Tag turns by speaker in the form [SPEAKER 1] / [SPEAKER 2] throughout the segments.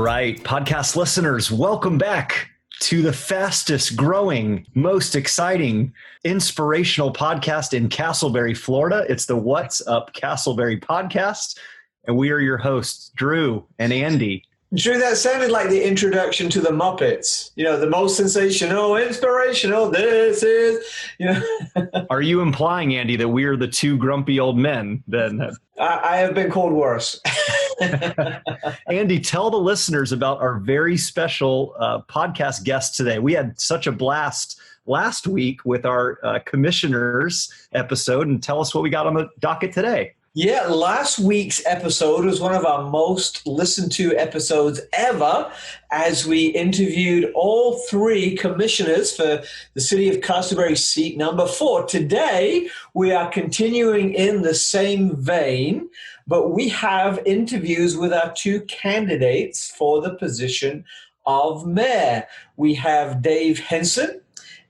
[SPEAKER 1] right, podcast listeners, welcome back to the fastest growing, most exciting, inspirational podcast in Castleberry, Florida. It's the What's Up Castleberry podcast, and we are your hosts, Drew and Andy.
[SPEAKER 2] Drew, that sounded like the introduction to the Muppets. You know, the most sensational, inspirational, this is, you know.
[SPEAKER 1] Are you implying, Andy, that we are the two grumpy old men then?
[SPEAKER 2] I have been called worse.
[SPEAKER 1] Andy, tell the listeners about our very special podcast guest today. We had such a blast last week with our commissioners episode, and tell us what we got on the docket today.
[SPEAKER 2] Yeah, last week's episode was one of our most listened to episodes ever, as we interviewed all three commissioners for the City of Castleberry seat number 4. Today, we are continuing in the same vein, but we have interviews with our two candidates for the position of mayor. We have Dave Henson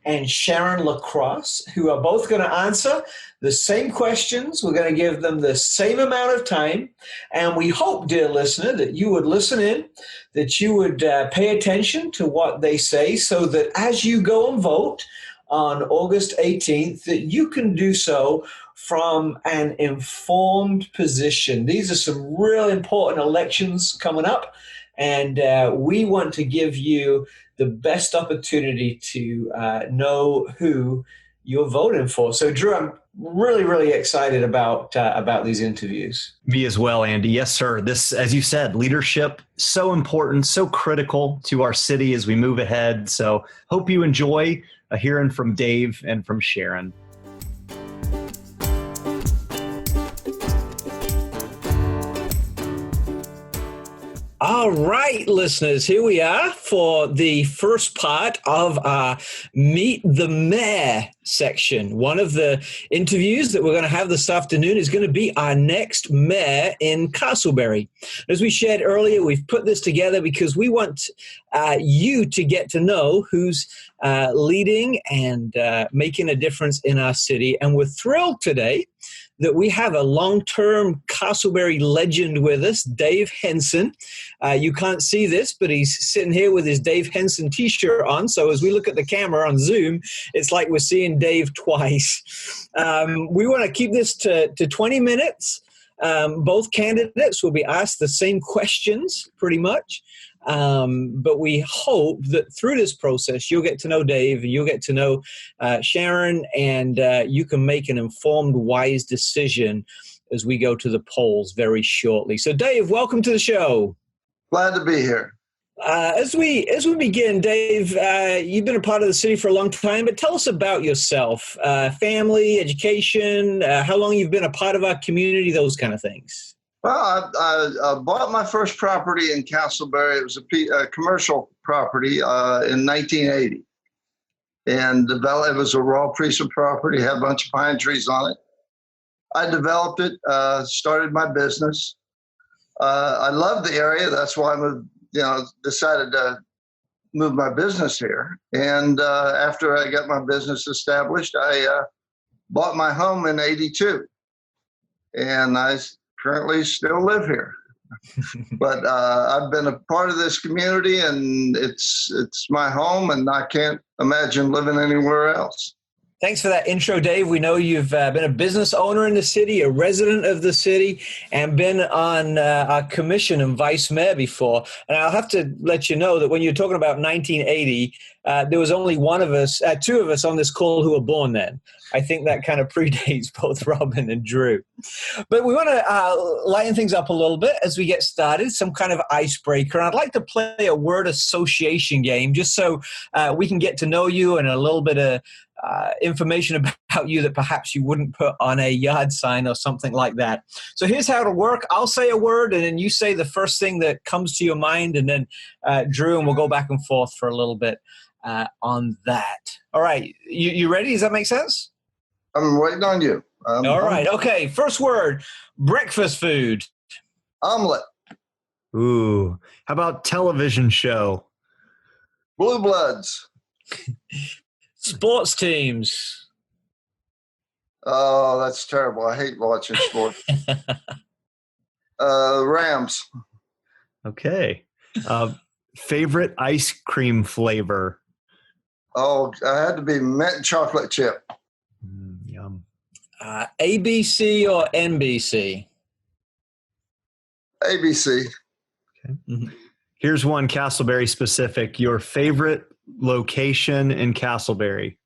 [SPEAKER 2] and Sharon LaCrosse, who are both going to answer the same questions. We're going to give them the same amount of time. And we hope, dear listener, that you would listen in, that you would pay attention to what they say, so that as you go and vote on August 18th, that you can do so from an informed position. These are some real important elections coming up, and we want to give you the best opportunity to know who you're voting for. So, Drew, I'm really, really excited about these interviews.
[SPEAKER 1] Me as well, Andy. Yes, sir. This, as you said, leadership, so important, so critical to our city as we move ahead. So hope you enjoy hearing from Dave and from Sharon.
[SPEAKER 2] All right, listeners, here we are for the first part of our Meet the Mayor section. One of the interviews that we're going to have this afternoon is going to be our next mayor in Castleberry. As we shared earlier, we've put this together because we want you to get to know who's leading and making a difference in our city. And we're thrilled today that we have a long-term Castleberry legend with us, Dave Henson. You can't see this, but he's sitting here with his Dave Henson t-shirt on. So as we look at the camera on Zoom, it's like we're seeing Dave twice. We want to keep this to 20 minutes. Both candidates will be asked the same questions pretty much. But we hope that through this process, you'll get to know Dave, and you'll get to know Sharon, and you can make an informed, wise decision as we go to the polls very shortly. So, Dave, welcome to the show.
[SPEAKER 3] Glad to be here.
[SPEAKER 2] As we begin, Dave, you've been a part of the city for a long time, but tell us about yourself, family, education, how long you've been a part of our community, those kind of things.
[SPEAKER 3] Well, I bought my first property in Castleberry. It was a commercial property in 1980. And it was a raw piece of property, had a bunch of pine trees on it. I developed it, started my business. I love the area. That's why I decided to move my business here. And after I got my business established, I bought my home in 82. And I currently still live here. But I've been a part of this community, and it's my home, and I can't imagine living anywhere else.
[SPEAKER 2] Thanks for that intro, Dave. We know you've been a business owner in the city, a resident of the city, and been on our commission and vice mayor before. And I'll have to let you know that when you're talking about 1980, there was only two of us on this call who were born then. I think that kind of predates both Robin and Drew. But we want to lighten things up a little bit as we get started, some kind of icebreaker. And I'd like to play a word association game just so we can get to know you and a little bit of information about you that perhaps you wouldn't put on a yard sign or something like that. So here's how it'll work. I'll say a word, and then you say the first thing that comes to your mind, and then Drew, and we'll go back and forth for a little bit on that. All right. You ready? Does that make sense?
[SPEAKER 3] I'm waiting on you.
[SPEAKER 2] All right. Okay. First word, breakfast food.
[SPEAKER 3] Omelet.
[SPEAKER 1] Ooh. How about television show?
[SPEAKER 3] Blue Bloods.
[SPEAKER 2] Sports teams.
[SPEAKER 3] Oh, that's terrible. I hate watching sports. Rams.
[SPEAKER 1] Okay. Uh, favorite ice cream flavor?
[SPEAKER 3] Oh, I had to be mint chocolate chip.
[SPEAKER 1] Yum.
[SPEAKER 2] ABC or NBC?
[SPEAKER 3] ABC.
[SPEAKER 1] Okay.
[SPEAKER 2] Mhm.
[SPEAKER 1] Here's one Castleberry specific. Your favorite location in Castleberry?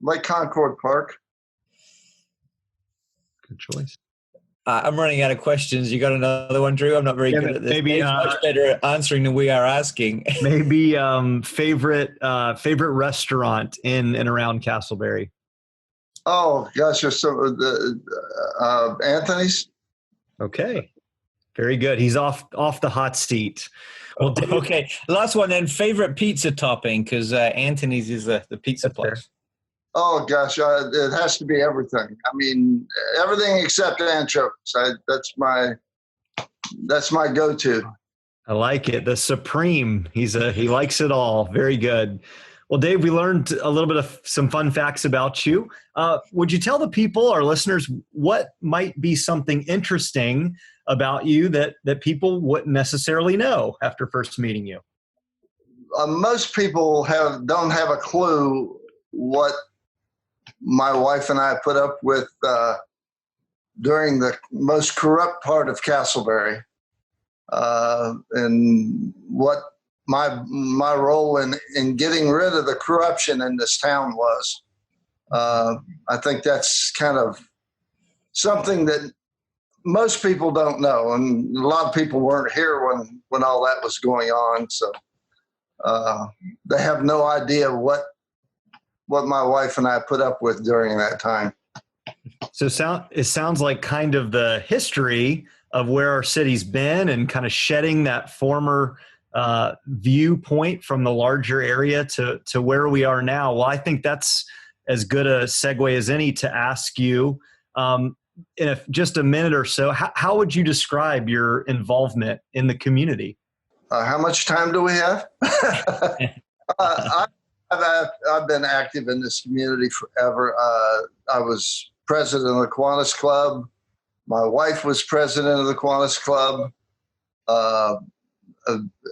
[SPEAKER 3] Lake Concord Park.
[SPEAKER 1] Good choice.
[SPEAKER 2] I'm running out of questions. You got another one, Drew? I'm not very good at this.
[SPEAKER 1] Maybe
[SPEAKER 2] Dave's much better at answering than we are asking.
[SPEAKER 1] maybe favorite restaurant in and around Castleberry.
[SPEAKER 3] Oh gosh, there's some Anthony's.
[SPEAKER 1] Okay, very good. He's off the hot seat. Well, Dave,
[SPEAKER 2] Okay, last one then. Favorite pizza topping, because Anthony's is the pizza
[SPEAKER 1] That's fair.
[SPEAKER 2] place.
[SPEAKER 3] Oh gosh, it has to be everything. I mean, everything except anchovies. That's my go-to.
[SPEAKER 1] I like it. The Supreme. He likes it all. Very good. Well, Dave, we learned a little bit of some fun facts about you. Would you tell the people, our listeners, what might be something interesting about you that people wouldn't necessarily know after first meeting you?
[SPEAKER 3] Most people don't have a clue what my wife and I put up with during the most corrupt part of Castleberry, and what my role in getting rid of the corruption in this town was. I think that's kind of something that most people don't know, and a lot of people weren't here when all that was going on, so they have no idea what my wife and I put up with during that time.
[SPEAKER 1] So it sounds like kind of the history of where our city's been and kind of shedding that former viewpoint from the larger area to where we are now. Well, I think that's as good a segue as any to ask you, in just a minute or so, how would you describe your involvement in the community?
[SPEAKER 3] How much time do we have? I've been active in this community forever. I was president of the Kiwanis Club. My wife was president of the Kiwanis Club.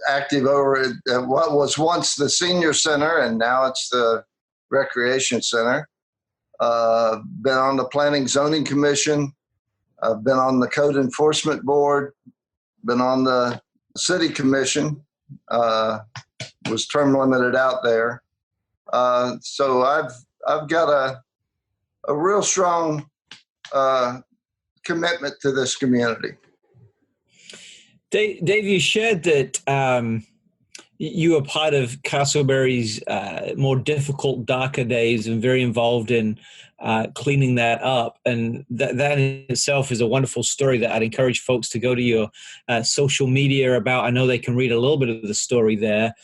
[SPEAKER 3] Active over at what was once the senior center, and now it's the recreation center. Been on the Planning Zoning Commission. I've been on the Code Enforcement Board. Been on the City Commission. Was term limited out there. So I've got a real strong commitment to this community.
[SPEAKER 2] Dave, you shared that you were part of Castleberry's more difficult, darker days and very involved in cleaning that up. And that in itself is a wonderful story that I'd encourage folks to go to your social media about. I know they can read a little bit of the story there.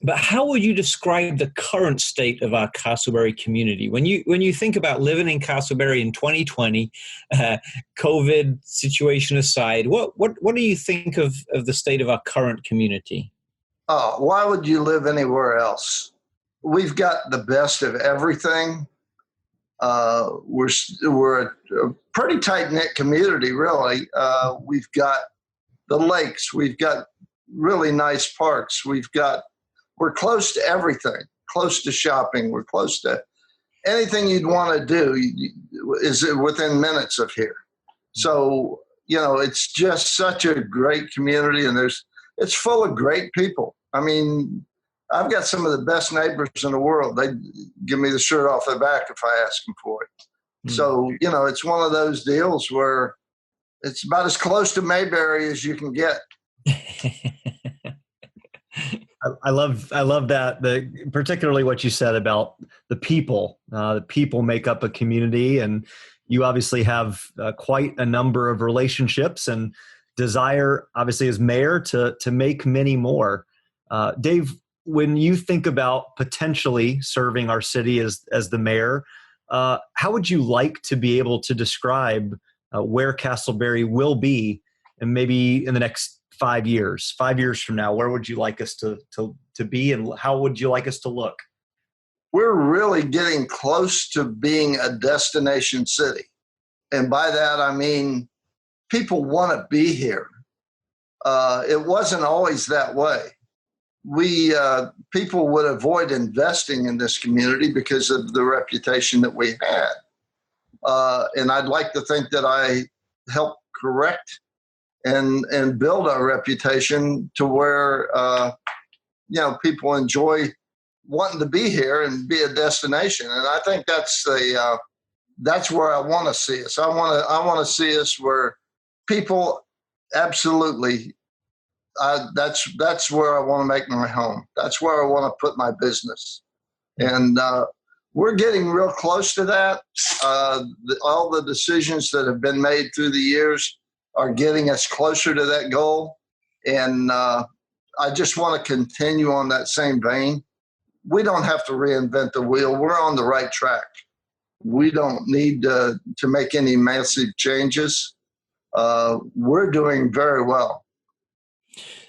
[SPEAKER 2] But how would you describe the current state of our Castleberry community? When you think about living in Castleberry in 2020, COVID situation aside, what do you think of the state of our current community?
[SPEAKER 3] Oh, why would you live anywhere else? We've got the best of everything. We're a pretty tight-knit community, really. We've got the lakes. We've got really nice parks. We're close to everything, close to shopping. We're close to anything you'd want to do is within minutes of here. So, it's just such a great community, and it's full of great people. I mean, I've got some of the best neighbors in the world. They give me the shirt off their back if I ask them for it. Mm. So, it's one of those deals where it's about as close to Mayberry as you can get.
[SPEAKER 1] I love that, particularly what you said about the people. The people make up a community, and you obviously have quite a number of relationships and desire, obviously, as mayor to make many more. Dave, when you think about potentially serving our city as the mayor, how would you like to be able to describe where Castleberry will be, and maybe in the next 5 years? 5 years from now, where would you like us to be, and how would you like us to look?
[SPEAKER 3] We're really getting close to being a destination city. And by that, I mean people want to be here. It wasn't always that way. People would avoid investing in this community because of the reputation that we had. And I'd like to think that I helped correct and build our reputation to where, people enjoy wanting to be here and be a destination. And I think that's where I want to see us. I want to see us where people absolutely, that's where I want to make my home. That's where I want to put my business. And we're getting real close to that. All the decisions that have been made through the years are getting us closer to that goal. And I just want to continue on that same vein. We don't have to reinvent the wheel. We're on the right track. We don't need to make any massive changes. We're doing very well.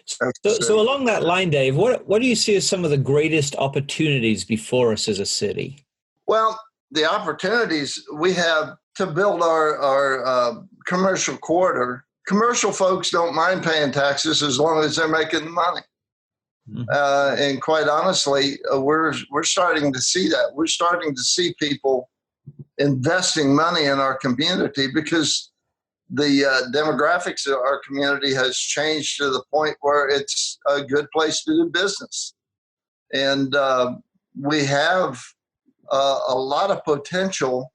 [SPEAKER 2] So along that line, Dave, what do you see as some of the greatest opportunities before us as a city?
[SPEAKER 3] Well, the opportunities we have to build our commercial corridor. Commercial folks don't mind paying taxes as long as they're making the money. Mm-hmm. And quite honestly, we're starting to see that. We're starting to see people investing money in our community because the demographics of our community has changed to the point where it's a good place to do business. And we have a lot of potential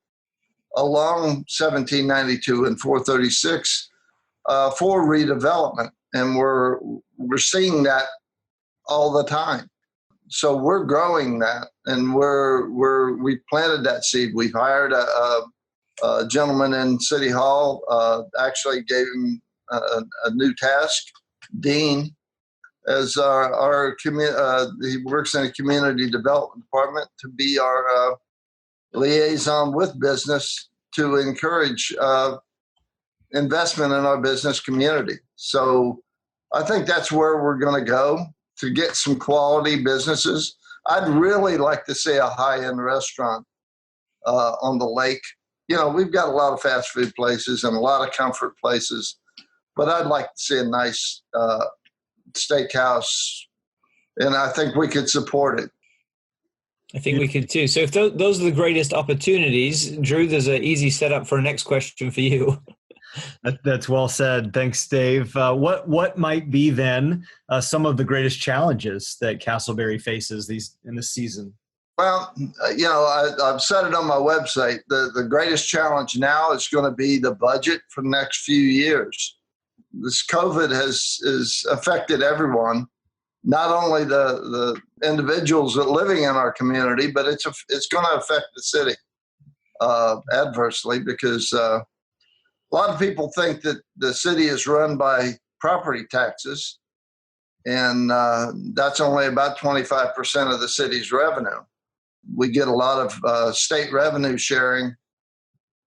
[SPEAKER 3] along 1792 and 436 for redevelopment. And we're seeing that all the time. So we're growing that, and we planted that seed. We've hired a gentleman in City Hall, actually gave him a new task, Dean, as he works in a community development department to be our liaison with business to encourage investment in our business community. So I think that's where we're going to go to get some quality businesses. I'd really like to see a high-end restaurant on the lake. We've got a lot of fast food places and a lot of comfort places, but I'd like to see a nice steakhouse, and I think we could support it.
[SPEAKER 2] I think we could too. So if those are the greatest opportunities, Drew, there's an easy setup for a next question for you.
[SPEAKER 1] That's well said. Thanks, Dave. What might be then some of the greatest challenges that Castleberry faces in this season?
[SPEAKER 3] Well, I've said it on my website. The greatest challenge now is going to be the budget for the next few years. This COVID has affected everyone, not only the individuals that are living in our community, but it's going to affect the city adversely because a lot of people think that the city is run by property taxes, and that's only about 25% of the city's revenue. We get a lot of state revenue sharing,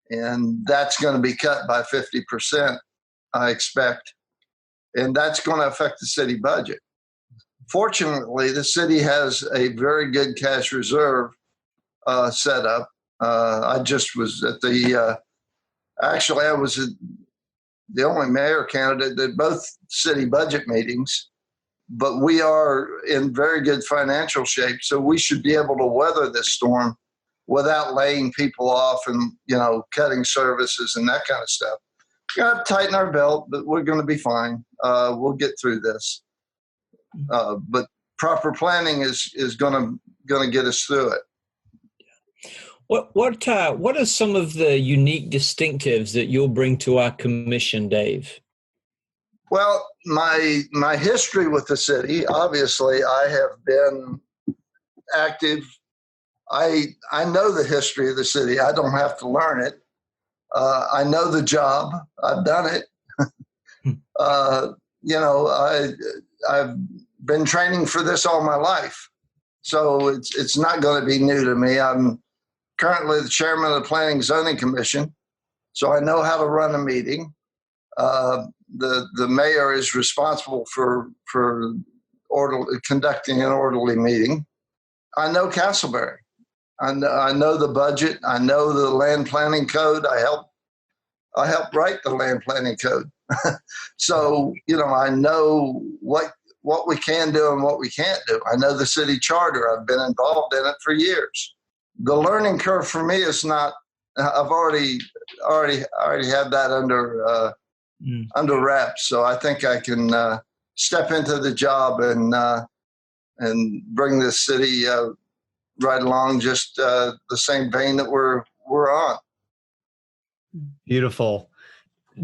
[SPEAKER 3] and that's going to be cut by 50%, I expect, and that's going to affect the city budget. Fortunately, the city has a very good cash reserve set up. I just was at I was the only mayor candidate at both city budget meetings, but we are in very good financial shape. So we should be able to weather this storm without laying people off and, cutting services and that kind of stuff. We're going to have to tighten our belt, but we're going to be fine. We'll get through this. But proper planning is going to get us through it.
[SPEAKER 2] What are some of the unique distinctives that you'll bring to our commission, Dave?
[SPEAKER 3] Well, my history with the city, obviously, I have been active. I know the history of the city. I don't have to learn it. I know the job. I've done it. I've been training for this all my life, so it's not going to be new to me. I'm currently the chairman of the Planning and Zoning Commission, so I know how to run a meeting. The mayor is responsible for conducting an orderly meeting. I know Castleberry. I know the budget. I know the land planning code. I help I helped write the land planning code. So, I know what we can do and what we can't do. I know the city charter. I've been involved in it for years. The learning curve for me is not. I've already had that under wraps. So I think I can step into the job and bring this city right along just the same vein that we're on.
[SPEAKER 1] Beautiful.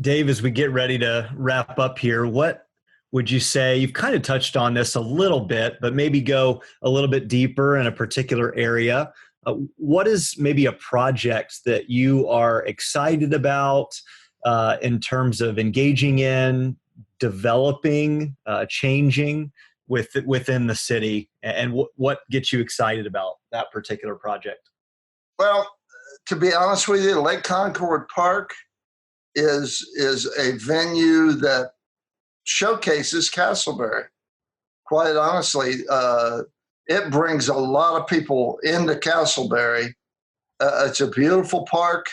[SPEAKER 1] Dave, as we get ready to wrap up here, what would you say? You've kind of touched on this a little bit, but maybe go a little bit deeper in a particular area. What is maybe a project that you are excited about in terms of engaging in, developing, changing within the city? And what gets you excited about that particular project?
[SPEAKER 3] Well, to be honest with you, Lake Concord Park is a venue that showcases Castleberry. Quite honestly, it brings a lot of people into Castleberry. It's a beautiful park.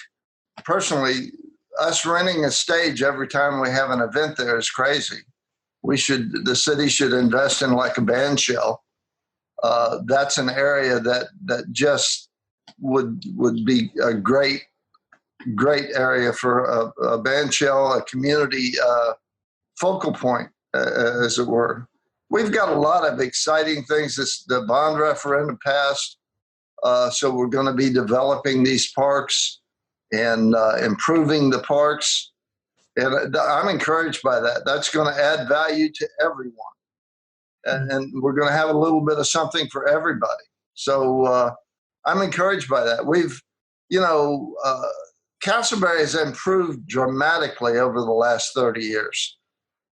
[SPEAKER 3] Personally, us renting a stage every time we have an event there is crazy. The city should invest in like a band shell. That's an area that just would be a great area for a band shell, a community focal point, as it were. We've got a lot of exciting things. The bond referendum passed, so we're going to be developing these parks and improving the parks. And I'm encouraged by that. That's going to add value to everyone. And we're going to have a little bit of something for everybody. So I'm encouraged by that. Castleberry has improved dramatically over the last 30 years.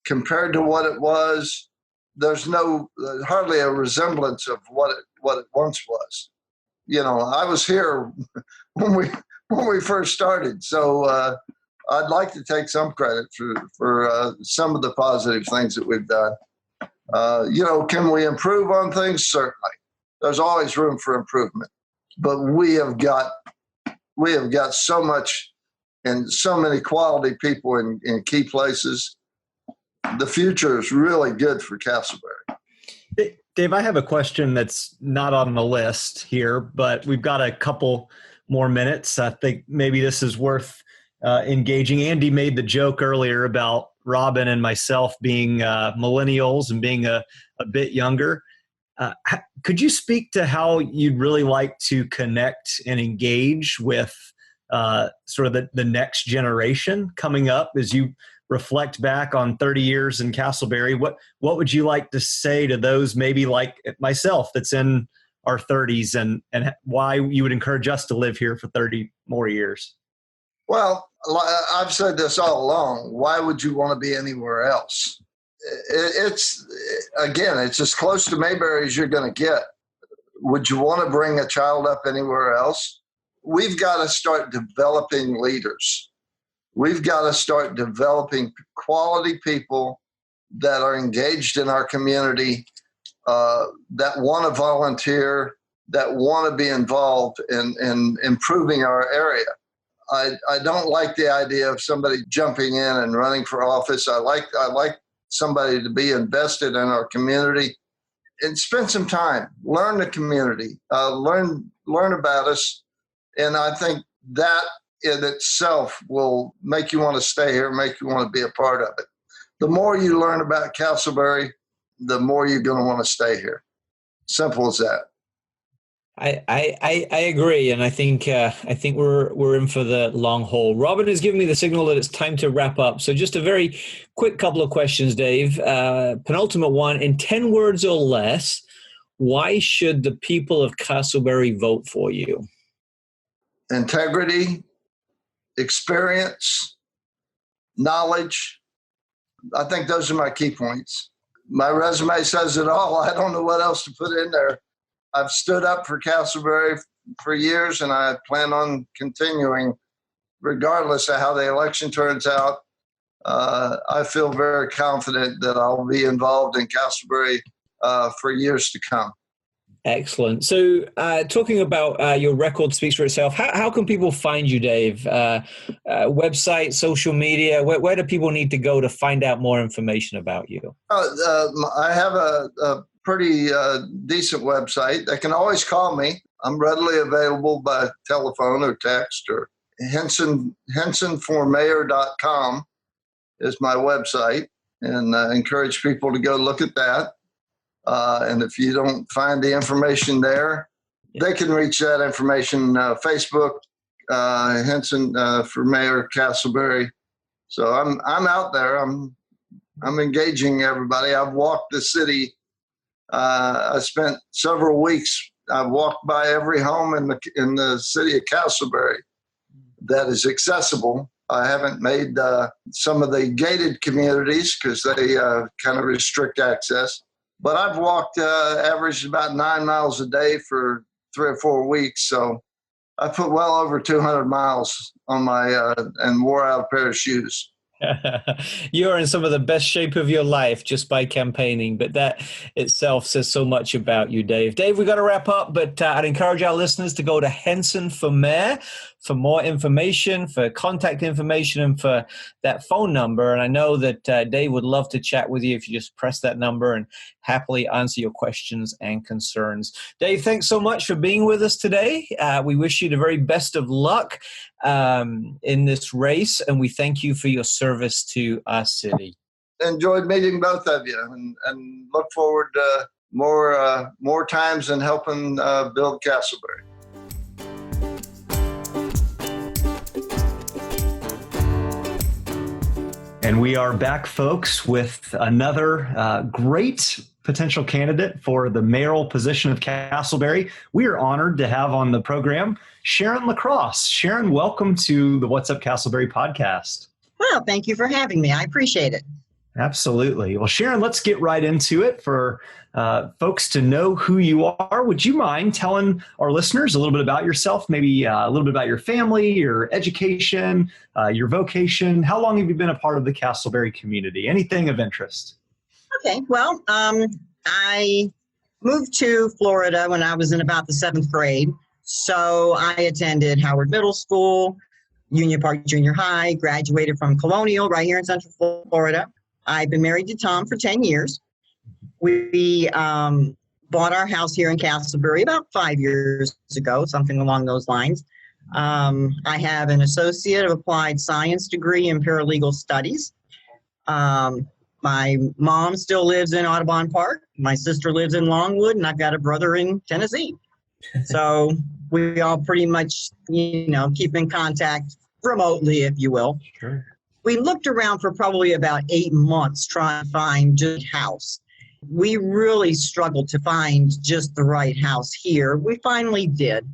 [SPEAKER 3] Compared to what it was, there's hardly a resemblance of what it once was. I was here when we first started, so I'd like to take some credit for some of the positive things that we've done. Can we improve on things? Certainly. There's always room for improvement, but we have got so much and so many quality people in key places. The future is really good for Castleberry.
[SPEAKER 1] Dave, I have a question that's not on the list here, but we've got a couple more minutes. I think maybe this is worth engaging. Andy made the joke earlier about Robin and myself being millennials and being a bit younger. Could you speak to how you'd really like to connect and engage with sort of the next generation coming up as you reflect back on 30 years in Castleberry? What would you like to say to those maybe like myself that's in our 30s and why you would encourage us to live here for 30 more years?
[SPEAKER 3] Well, I've said this all along. Why would you want to be anywhere else? It's as close to Mayberry as you're going to get. Would you want to bring a child up anywhere else? We've got to start developing leaders. We've got to start developing quality people that are engaged in our community, that want to volunteer, that want to be involved in improving our area. I don't like the idea of somebody jumping in and running for office. I like somebody to be invested in our community and spend some time, learn the community, learn about us. And I think that in itself will make you want to stay here, make you want to be a part of it. The more you learn about Castleberry, the more you're going to want to stay here. Simple as that.
[SPEAKER 2] I agree, and I think we're in for the long haul. Robin has given me the signal that it's time to wrap up. So just a very quick couple of questions, Dave. Penultimate one, in 10 words or less, why should the people of Castleberry vote for you?
[SPEAKER 3] Integrity, experience, knowledge. I think those are my key points. My resume says it all. I don't know what else to put in there. I've stood up for Castleberry for years, and I plan on continuing regardless of how the election turns out. I feel very confident that I'll be involved in Castleberry for years to come.
[SPEAKER 2] Excellent. So, talking about your record speaks for itself. How can people find you, Dave? Website, social media. Where do people need to go to find out more information about you?
[SPEAKER 3] I have a pretty decent website. They can always call me. I'm readily available by telephone or text, or hensonformayor.com is my website, and I encourage people to go look at that. And if you don't find the information there, they can reach that information, Facebook, Henson for Mayor Castleberry. So I'm out there. I'm engaging everybody. I've walked the city. I spent several weeks. I've walked by every home in the city of Castleberry that is accessible. I haven't made some of the gated communities because they kind of restrict access. But I've walked, averaged about 9 miles a day for 3 or 4 weeks. So I put well over 200 miles on my, and wore out a pair of shoes.
[SPEAKER 2] You're in some of the best shape of your life just by campaigning, but that itself says so much about you, Dave. Dave, we've got to wrap up, but I'd encourage our listeners to go to Henson for Mayor for more information, for contact information, and for that phone number. And I know that Dave would love to chat with you if you just press that number and happily answer your questions and concerns. Dave, thanks so much for being with us today. We wish you the very best of luck in this race, and we thank you for your service to our city.
[SPEAKER 3] Enjoyed meeting both of you, and look forward to more times in helping build Castleberry.
[SPEAKER 1] And we are back, folks, with another great potential candidate for the mayoral position of Castleberry. We are honored to have on the program Sharon LaCrosse. Sharon, welcome to the What's Up Castleberry podcast.
[SPEAKER 4] Well, thank you for having me. I appreciate it.
[SPEAKER 1] Absolutely. Well, Sharon, let's get right into it. For folks to know who you are, would you mind telling our listeners a little bit about yourself, maybe a little bit about your family, your education, your vocation? How long have you been a part of the Castleberry community? Anything of interest?
[SPEAKER 4] Okay. Well, I moved to Florida when I was in about the 7th grade. So I attended Howard Middle School, Union Park Junior High, graduated from Colonial right here in Central Florida. I've been married to Tom for 10 years. We bought our house here in Castleberry about 5 years ago, something along those lines. I have an Associate of Applied Science degree in Paralegal Studies. My mom still lives in Audubon Park. My sister lives in Longwood, and I've got a brother in Tennessee. So we all pretty much, keep in contact remotely, if you will.
[SPEAKER 1] Sure.
[SPEAKER 4] We looked around for probably about 8 months trying to find just a house. We really struggled to find just the right house here. We finally did.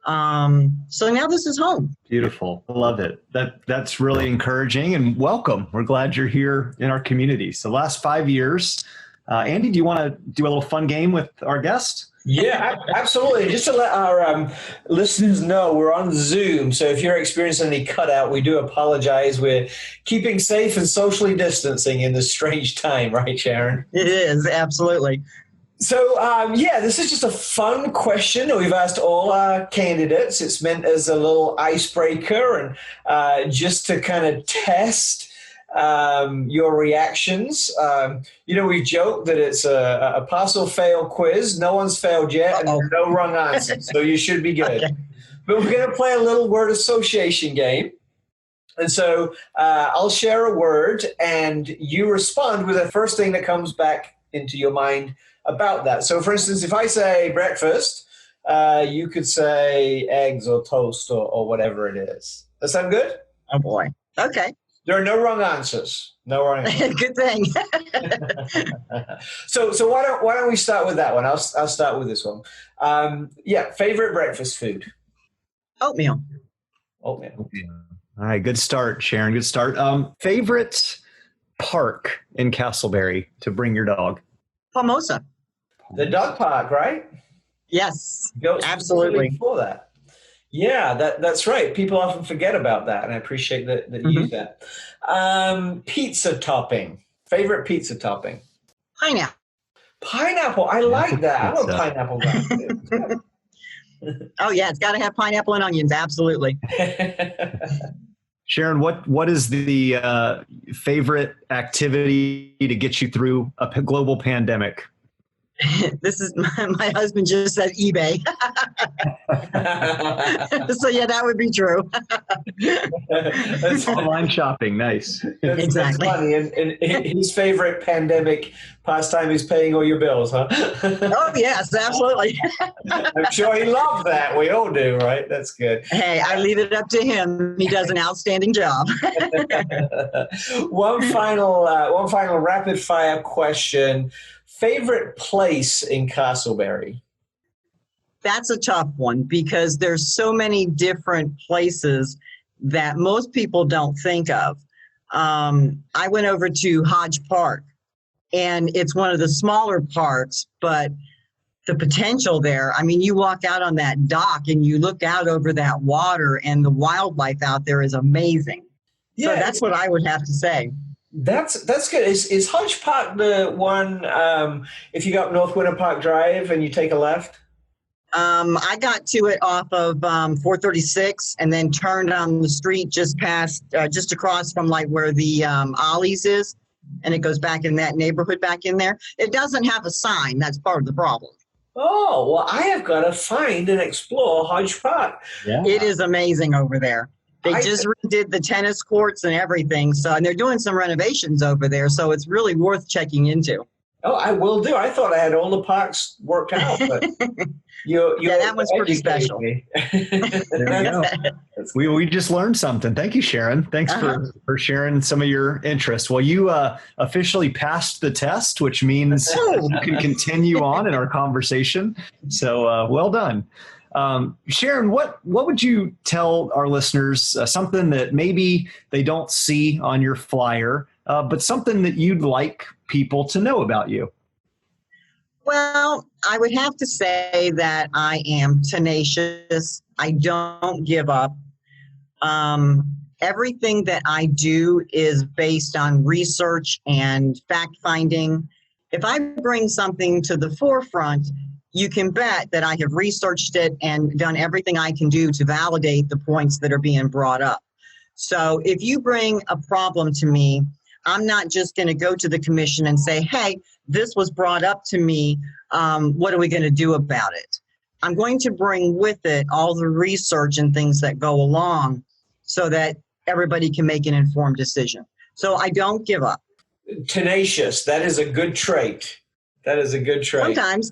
[SPEAKER 4] So now this is home.
[SPEAKER 1] Beautiful. Love it. That's really encouraging, and welcome. We're glad you're here in our community. So last 5 years, Andy, do you want to do a little fun game with our guest?
[SPEAKER 2] Yeah, absolutely. Just to let our listeners know, we're on Zoom. So if you're experiencing any cutout, we do apologize. We're keeping safe and socially distancing in this strange time, right, Sharon?
[SPEAKER 4] It is, absolutely.
[SPEAKER 2] So, this is just a fun question that we've asked all our candidates. It's meant as a little icebreaker and just to kind of test your reactions. We joke that it's a pass or fail quiz. No one's failed yet, and no wrong answers, so you should be good. Okay. But we're going to play a little word association game. And so I'll share a word, and you respond with the first thing that comes back into your mind about that. So, for instance, if I say breakfast, you could say eggs or toast or whatever it is. That sound good?
[SPEAKER 4] Oh, boy. Okay.
[SPEAKER 2] There are no wrong answers. No wrong answers.
[SPEAKER 4] Good thing.
[SPEAKER 2] So why don't we start with that one? I'll start with this one. Favorite breakfast food?
[SPEAKER 4] Oatmeal.
[SPEAKER 1] All right, good start, Sharon. Good start. Favorite park in Castleberry to bring your dog?
[SPEAKER 4] Formosa.
[SPEAKER 2] The dog park, right?
[SPEAKER 4] Yes,
[SPEAKER 2] Go
[SPEAKER 4] absolutely.
[SPEAKER 2] For that. Yeah, that's right. People often forget about that, and I appreciate that you use that. Pizza topping. Favorite pizza topping?
[SPEAKER 4] Pineapple.
[SPEAKER 2] Pineapple. I like that. I'm a
[SPEAKER 1] Pizza.
[SPEAKER 2] pineapple guy.
[SPEAKER 4] Oh yeah, it's got to have pineapple and onions. Absolutely.
[SPEAKER 1] Sharon, what is the favorite activity to get you through a global pandemic?
[SPEAKER 4] This is my husband just said eBay. So yeah, that would be true.
[SPEAKER 1] Online shopping, nice.
[SPEAKER 4] Exactly.
[SPEAKER 2] That's funny. And his favorite pandemic pastime is paying all your bills, huh?
[SPEAKER 4] Oh yes, absolutely.
[SPEAKER 2] I'm sure he loved that. We all do, right? That's good.
[SPEAKER 4] Hey, I leave it up to him. He does an outstanding job.
[SPEAKER 2] One final rapid fire question. Favorite place in Castleberry?
[SPEAKER 4] That's a tough one because there's so many different places that most people don't think of. I went over to Hodge Park, and it's one of the smaller parks, but the potential there, I mean, you walk out on that dock and you look out over that water, and the wildlife out there is amazing. So that's what I would have to say.
[SPEAKER 2] That's good. Is Hodge Park the one, if you go up North Winter Park Drive and you take a left?
[SPEAKER 4] I got to it off of 436 and then turned on the street just past, just across from like where the Ollie's is, and it goes back in that neighborhood back in there. It doesn't have a sign. That's part of the problem.
[SPEAKER 2] Oh, well, I have got to find and explore Hodge Park.
[SPEAKER 1] Yeah.
[SPEAKER 4] It is amazing over there. They just redid the tennis courts and everything. So, and they're doing some renovations over there. So it's really worth checking into.
[SPEAKER 2] Oh, I will do. I thought I had all the parks worked out, but
[SPEAKER 4] yeah, that one's pretty special.
[SPEAKER 1] There we go. We just learned something. Thank you, Sharon. Thanks for sharing some of your interests. Well, you officially passed the test, which means you can continue on in our conversation. So well done. Sharon, what would you tell our listeners, something that maybe they don't see on your flyer, but something that you'd like people to know about you?
[SPEAKER 4] Well, I would have to say that I am tenacious. I don't give up. Everything that I do is based on research and fact finding. If I bring something to the forefront, you can bet that I have researched it and done everything I can do to validate the points that are being brought up. So if you bring a problem to me, I'm not just going to go to the commission and say, hey, this was brought up to me. What are we going to do about it? I'm going to bring with it all the research and things that go along so that everybody can make an informed decision. So I don't give up.
[SPEAKER 2] Tenacious. That is a good trait. That is a good trait.
[SPEAKER 4] Sometimes.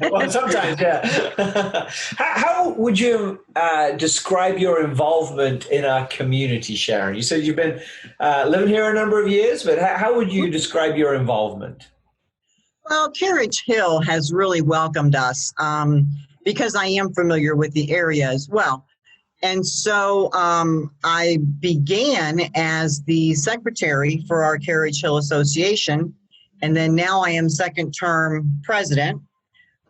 [SPEAKER 2] Well, sometimes, yeah. How would you describe your involvement in our community, Sharon? You said you've been living here a number of years, but how would you describe your involvement?
[SPEAKER 4] Well, Carriage Hill has really welcomed us because I am familiar with the area as well. And so I began as the secretary for our Carriage Hill Association. And then now I am second term president.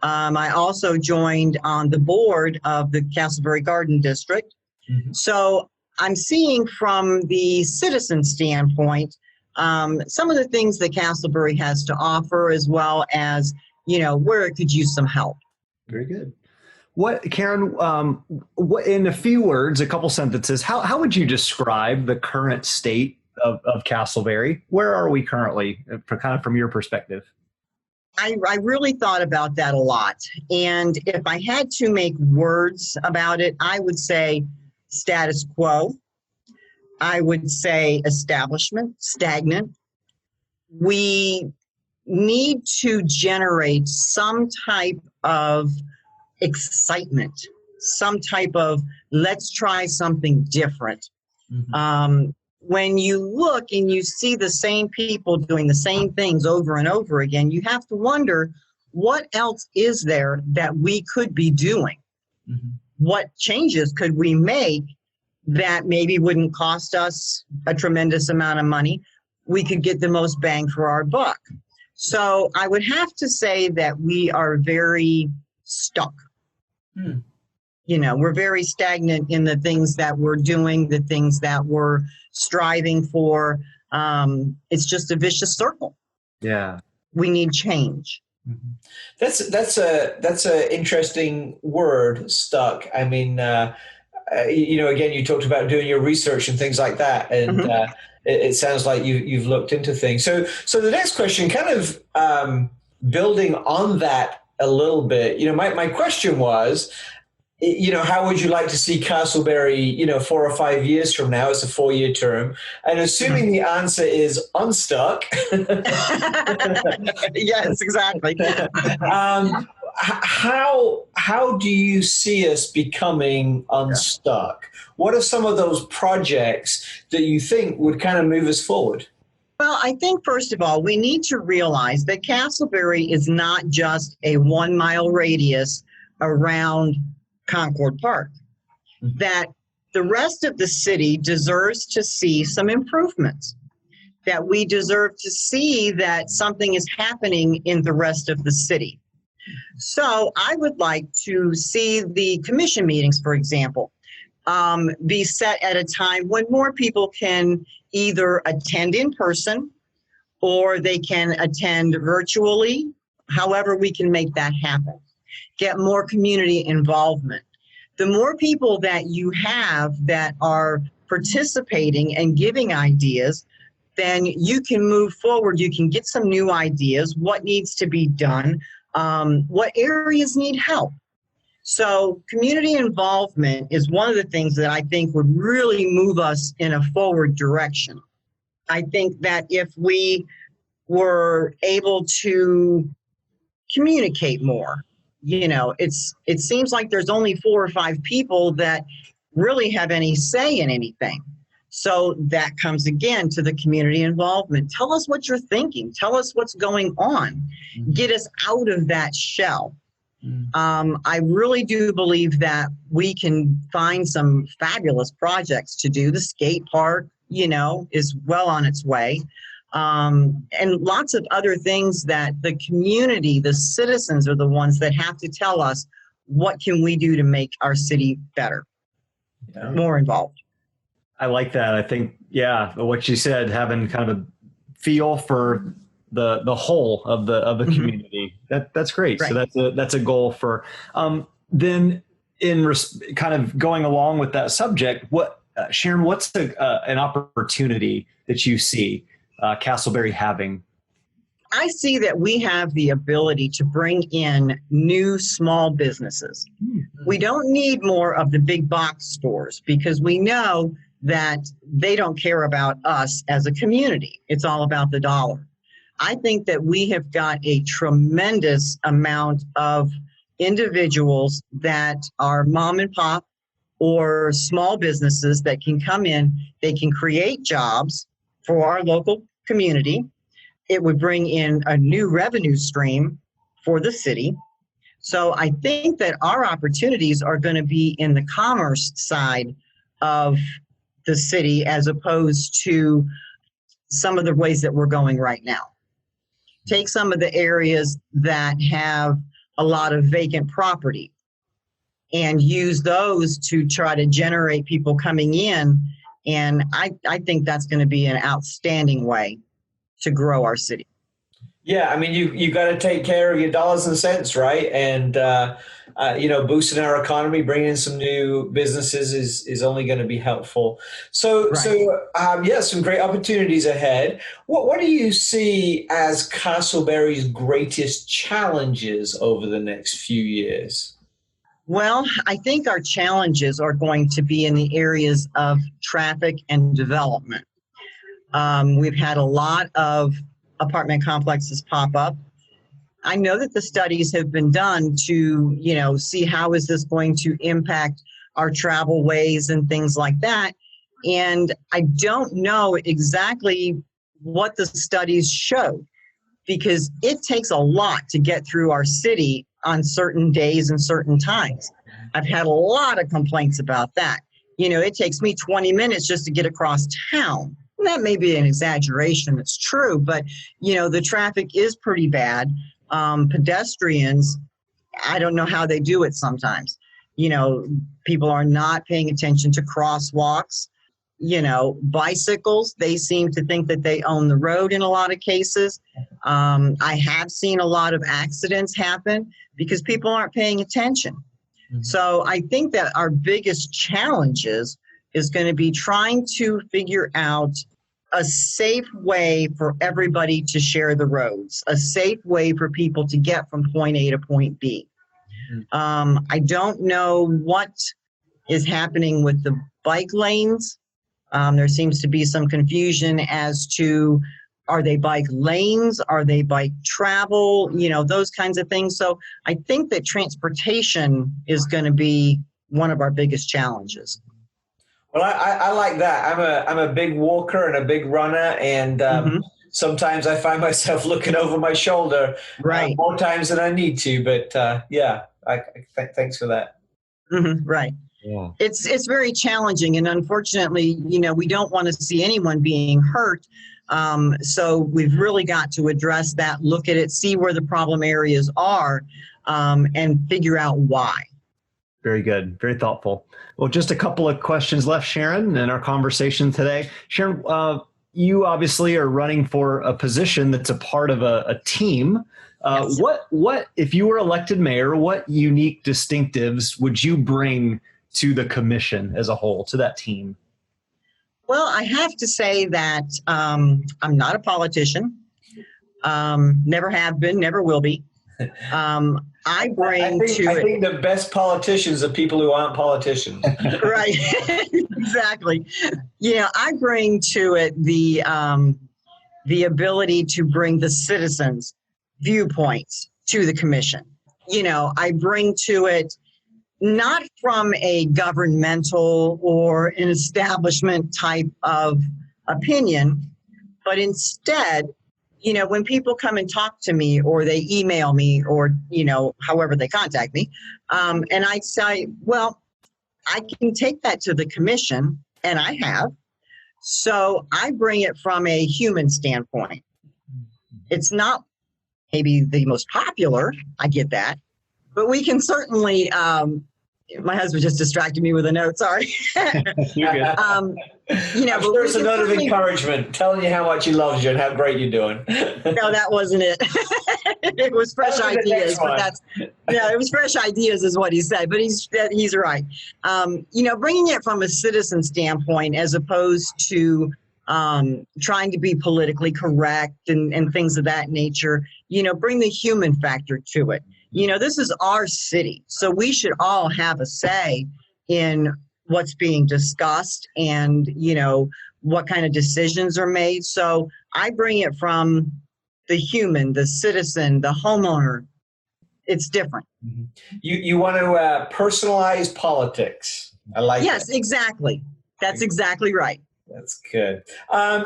[SPEAKER 4] I also joined on the board of the Castleberry Garden District. Mm-hmm. So I'm seeing from the citizen standpoint, some of the things that Castleberry has to offer, as well as, where it could use some help.
[SPEAKER 1] Very good. Karen, what, in a few words, a couple sentences, how would you describe the current state of Castleberry? Where are we currently, kind of from your perspective?
[SPEAKER 4] I really thought about that a lot. And if I had to make words about it, I would say status quo. I would say establishment, stagnant. We need to generate some type of excitement, some type of let's try something different. Mm-hmm. When you look and you see the same people doing the same things over and over again, you have to wonder, what else is there that we could be doing? Mm-hmm. What changes could we make that maybe wouldn't cost us a tremendous amount of money? We could get the most bang for our buck. So I would have to say that we are very stuck. Hmm. We're very stagnant in the things that we're doing, the things that we're striving for. It's just a vicious circle.
[SPEAKER 1] Yeah.
[SPEAKER 4] We need change.
[SPEAKER 2] Mhm. That's a interesting word, stuck. I mean, again, you talked about doing your research and things like that, and
[SPEAKER 4] Mhm.
[SPEAKER 2] it sounds like you've looked into things. So the next question, kind of building on that a little bit. My question was, how would you like to see Castleberry, 4 or 5 years from now? It's a 4-year term. And assuming the answer is unstuck,
[SPEAKER 4] Yes, exactly.
[SPEAKER 2] how do you see us becoming unstuck? What are some of those projects that you think would kind of move us forward?
[SPEAKER 4] Well, I think first of all, we need to realize that Castleberry is not just a 1 mile radius around Concord Park, that the rest of the city deserves to see some improvements, that we deserve to see that something is happening in the rest of the city. So I would like to see the commission meetings, for example, be set at a time when more people can either attend in person or they can attend virtually. However, we can make that happen. Get more community involvement. The more people that you have that are participating and giving ideas, then you can move forward. You can get some new ideas, what needs to be done, what areas need help. So community involvement is one of the things that I think would really move us in a forward direction. I think that if we were able to communicate more, it seems like there's only 4 or 5 people that really have any say in anything. So that comes again to the community involvement. Tell us what you're thinking. Tell us what's going on. Get us out of that shell. I really do believe that we can find some fabulous projects to do. The skate park, is well on its way. And lots of other things that the community, the citizens are the ones that have to tell us, what can we do to make our city better, more involved.
[SPEAKER 1] I like that. I think, what you said, having kind of a feel for the whole of the community. That's great.
[SPEAKER 4] Right.
[SPEAKER 1] So that's a goal for then kind of going along with that subject. Sharon, what's an opportunity that you see Castleberry having?
[SPEAKER 4] I see that we have the ability to bring in new small businesses. We don't need more of the big box stores because we know that they don't care about us as a community. It's all about the dollar. I think that we have got a tremendous amount of individuals that are mom and pop or small businesses that can come in. They can create jobs for our local community. It would bring in a new revenue stream for the city. So I think that our opportunities are going to be in the commerce side of the city as opposed to some of the ways that we're going right now. Take some of the areas that have a lot of vacant property and use those to try to generate people coming in. And I think that's going to be an outstanding way to grow our city.
[SPEAKER 2] Yeah, I mean, you got to take care of your dollars and cents, right? And boosting our economy, bringing in some new businesses is only going to be helpful. So,
[SPEAKER 4] Right.
[SPEAKER 2] some great opportunities ahead. What do you see as Castleberry's greatest challenges over the next few years?
[SPEAKER 4] Well, I think our challenges are going to be in the areas of traffic and development. We've had a lot of apartment complexes pop up. I know that the studies have been done to, see how is this going to impact our travel ways and things like that. And I don't know exactly what the studies show because it takes a lot to get through our city on certain days and certain times. I've had a lot of complaints about that. It takes me 20 minutes just to get across town. And that may be an exaggeration, it's true, but the traffic is pretty bad. Pedestrians, I don't know how they do it sometimes. People are not paying attention to crosswalks. Bicycles, they seem to think that they own the road in a lot of cases. I have seen a lot of accidents happen because people aren't paying attention. Mm-hmm. So I think that our biggest challenges is going to be trying to figure out a safe way for everybody to share the roads, a safe way for people to get from point A to point B. Mm-hmm. I don't know what is happening with the bike lanes. There seems to be some confusion as to, are they bike lanes? Are they bike travel? Those kinds of things. So I think that transportation is going to be one of our biggest challenges.
[SPEAKER 2] Well, I like that. I'm a big walker and a big runner, and sometimes I find myself looking over my shoulder more times than I need to. But thanks for that.
[SPEAKER 4] Mm-hmm, right. Yeah. It's very challenging, and unfortunately, we don't want to see anyone being hurt. So we've really got to address that, look at it, see where the problem areas are, and figure out why.
[SPEAKER 1] Very good. Very thoughtful. Well, just a couple of questions left, Sharon, in our conversation today. Sharon, you obviously are running for a position that's a part of a team. Yes. What, if you were elected mayor, what unique distinctives would you bring to the commission as a whole, to that team?
[SPEAKER 4] Well, I have to say that I'm not a politician. Never have been, never will be. I think
[SPEAKER 2] the best politicians are people who aren't politicians.
[SPEAKER 4] Right, exactly. I bring to it the ability to bring the citizens' viewpoints to the commission. I bring to it not from a governmental or an establishment type of opinion, but instead, when people come and talk to me or they email me or, however they contact me, and I say, well, I can take that to the commission, and I have. So I bring it from a human standpoint. It's not maybe the most popular, I get that, but we can certainly, my husband just distracted me with a note, sorry.
[SPEAKER 1] You're good.
[SPEAKER 2] I'm sure it's a note of encouragement, telling you how much he loves you and how great you're doing.
[SPEAKER 4] No, that wasn't it. It was fresh ideas, but it was fresh ideas is what he said, but he's right. Bringing it from a citizen standpoint as opposed to trying to be politically correct and things of that nature, bring the human factor to it. This is our city, so we should all have a say in what's being discussed and, what kind of decisions are made. So I bring it from the human, the citizen, the homeowner. It's different.
[SPEAKER 2] Mm-hmm. You want to personalize politics. I like that.
[SPEAKER 4] Yes, exactly. That's exactly right.
[SPEAKER 2] That's good.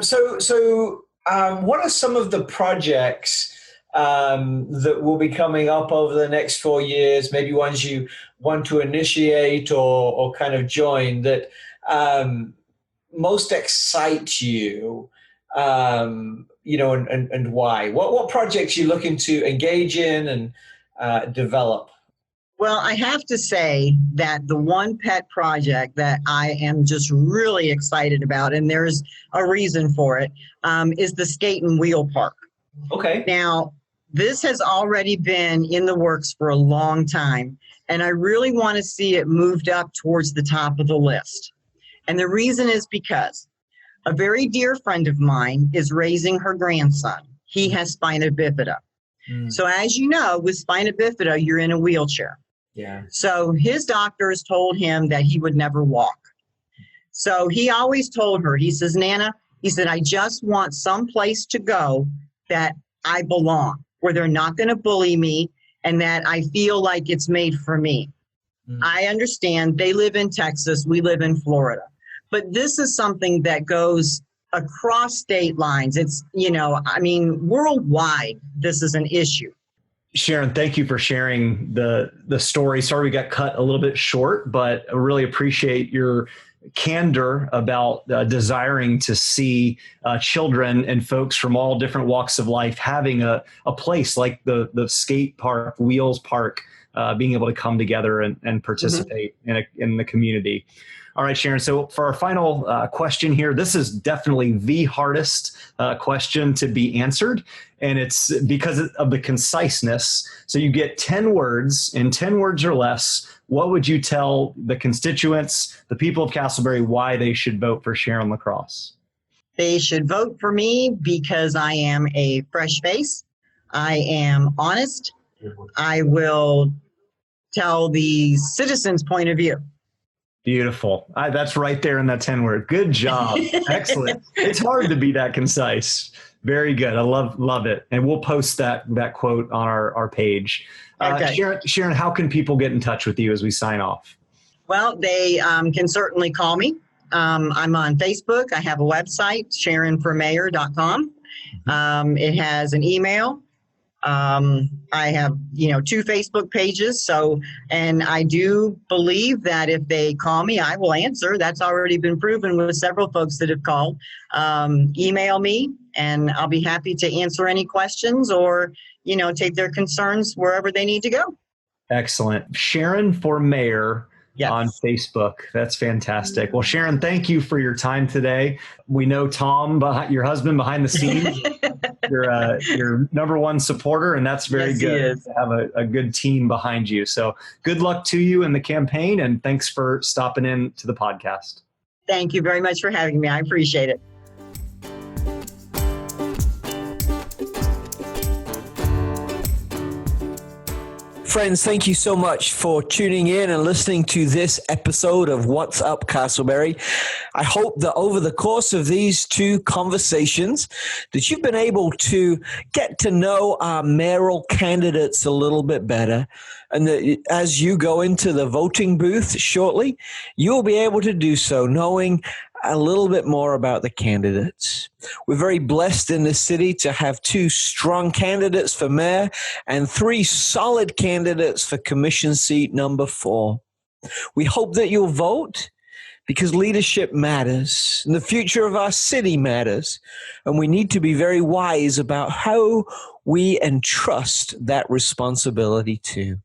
[SPEAKER 2] So what are some of the projects that will be coming up over the next 4 years, maybe ones you want to initiate or kind of join that most excite you, and why? What projects are you looking to engage in and develop?
[SPEAKER 4] Well, I have to say that the one pet project that I am just really excited about, and there's a reason for it, is the skate and wheel park.
[SPEAKER 2] Okay.
[SPEAKER 4] Now, this has already been in the works for a long time, and I really want to see it moved up towards the top of the list. And the reason is because a very dear friend of mine is raising her grandson. He has spina bifida. So as you know, with spina bifida, you're in a wheelchair.
[SPEAKER 2] Yeah.
[SPEAKER 4] So his doctors told him that he would never walk. So he always told her, he says, Nana, he said, I just want some place to go that I belong, where they're not going to bully me and that I feel like it's made for me. I understand they live in Texas, we live in Florida, but this is something that goes across state lines. It's, worldwide, this is an issue.
[SPEAKER 1] Sharon, thank you for sharing the story. Sorry we got cut a little bit short, but I really appreciate your candor about desiring to see children and folks from all different walks of life having a place like the skate park, wheels park, being able to come together and participate in the community. All right, Sharon. So for our final question here, this is definitely the hardest question to be answered. And it's because of the conciseness. So you get 10 words, in 10 words or less. What would you tell the constituents, the people of Castleberry, why they should vote for Sharon LaCrosse?
[SPEAKER 4] They should vote for me because I am a fresh face. I am honest. I will tell the citizens' point of view.
[SPEAKER 1] Beautiful. That's right there in that 10 word. Good job. Excellent. It's hard to be that concise. Very good. I love it. And we'll post that quote on our page.
[SPEAKER 4] Okay.
[SPEAKER 1] Sharon, how can people get in touch with you as we sign off?
[SPEAKER 4] Well, they can certainly call me. I'm on Facebook. I have a website, SharonForMayor.com. It has an email. I have, 2 Facebook pages. So, and I do believe that if they call me, I will answer. That's already been proven with several folks that have called. Email me and I'll be happy to answer any questions or, take their concerns wherever they need to go.
[SPEAKER 1] Excellent. Sharon for Mayor. Yes. On Facebook. That's fantastic. Well, Sharon, thank you for your time today. We know Tom, your husband behind the scenes, your number one supporter, and that's very good to have a good team behind you. So good luck to you in the campaign, and thanks for stopping in to the podcast.
[SPEAKER 4] Thank you very much for having me. I appreciate it.
[SPEAKER 2] Friends, thank you so much for tuning in and listening to this episode of What's Up Castleberry. I hope that over the course of these 2 conversations that you've been able to get to know our mayoral candidates a little bit better. And that as you go into the voting booth shortly, you'll be able to do so knowing a little bit more about the candidates. We're very blessed in this city to have 2 strong candidates for mayor and 3 solid candidates for commission seat number 4. We hope that you'll vote because leadership matters and the future of our city matters. And we need to be very wise about how we entrust that responsibility to.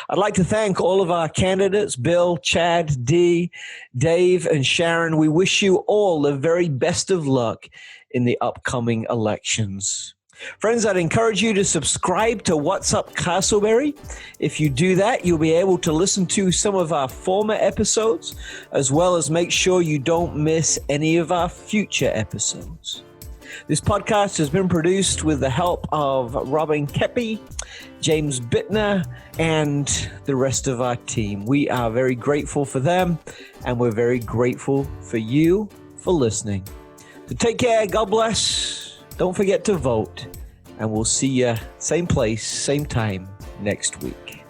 [SPEAKER 2] I'd like to thank all of our candidates, Bill, Chad, Dee, Dave, and Sharon. We wish you all the very best of luck in the upcoming elections. Friends, I'd encourage you to subscribe to What's Up Castleberry. If you do that, you'll be able to listen to some of our former episodes, as well as make sure you don't miss any of our future episodes. This podcast has been produced with the help of Robin Kepi, James Bittner, and the rest of our team. We are very grateful for them, and we're very grateful for you for listening. So take care, God bless, don't forget to vote, and we'll see you same place, same time next week.